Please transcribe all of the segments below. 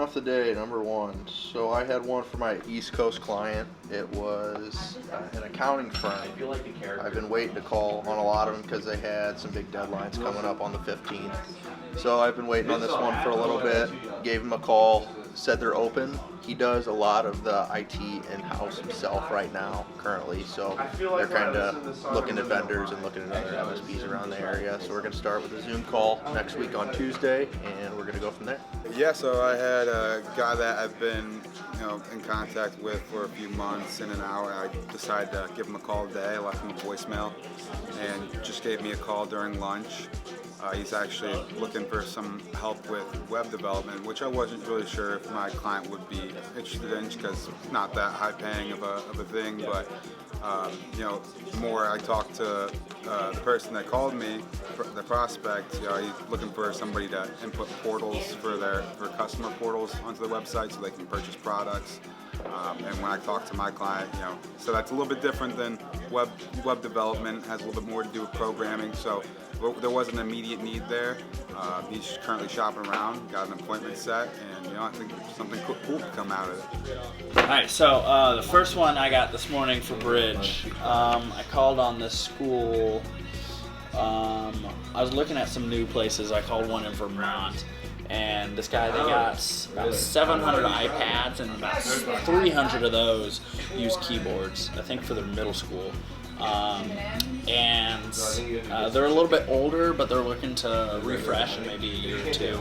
off the day, number one. So I had one for my East Coast client. It was an accounting firm. I've been waiting to call on a lot of them because they had some big deadlines coming up on the 15th. So I've been waiting on this one for a little bit. Gave him a call, said they're open. He does a lot of the IT in-house himself right now, currently. So they're kind of looking at vendors and looking at other MSPs around the area. So we're going to start with a Zoom call next week on Tuesday, and we're going to go from there. Yeah, so I had a guy that I've been, in contact with for a few months, in and out. I decided to give him a call today. I left him a voicemail, and just gave me a call during lunch. He's actually looking for some help with web development, which I wasn't really sure if my client would be interested in, because it's not that high paying of a thing. But the more I talked to the person that called me, the prospect, he's looking for somebody to input portals for customer portals onto the website so they can purchase products. And when I talked to my client, so that's a little bit different than web development. Has a little bit more to do with programming. So there was an immediate need there. He's currently shopping around, got an appointment set, and I think something cool could come out of it. All right, so the first one I got this morning for Brydge. I called on this school. I was looking at some new places. I called one in Vermont. And this guy, they got about 700 iPads, and about 300 of those use keyboards, I think for their middle school. And they're a little bit older, but they're looking to refresh in maybe a year or two.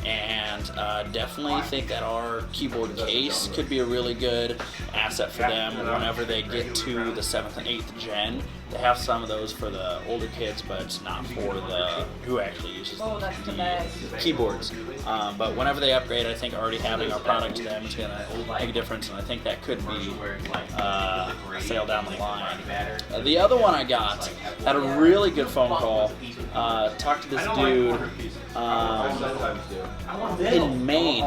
And definitely think that our keyboard case could be a really good asset for them whenever they get to the 7th and 8th gen. They have some of those for the older kids, but it's not for the who actually uses the keyboards. But whenever they upgrade, I think already having our product to them is going to make a difference, and I think that could be a sale down the line. The other one I got had a really good phone call. Talked to this dude in Maine.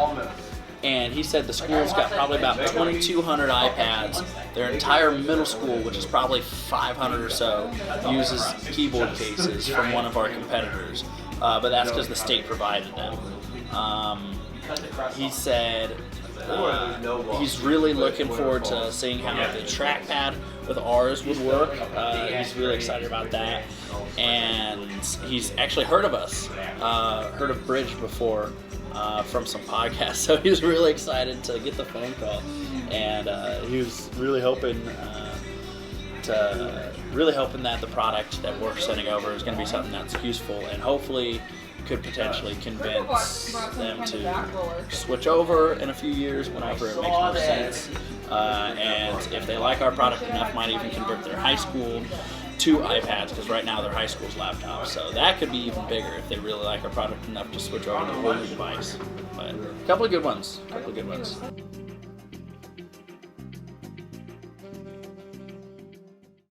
And he said the school's got probably about 2,200 iPads. Their entire middle school, which is probably 500 or so, uses keyboard cases from one of our competitors. But that's because the state provided them. He said he's really looking forward to seeing how the trackpad with ours would work. He's really excited about that. And he's actually heard of us, heard of Brydge before. From some podcasts, so he was really excited to get the phone call, and he was really hoping that the product that we're sending over is going to be something that's useful, and hopefully could potentially convince them to switch over in a few years whenever it makes more sense. And if they like our product enough, might even convert their high school to iPads, because right now their high school's laptops. So that could be even bigger if they really like our product enough to switch over to a whole new device. But a couple of good ones.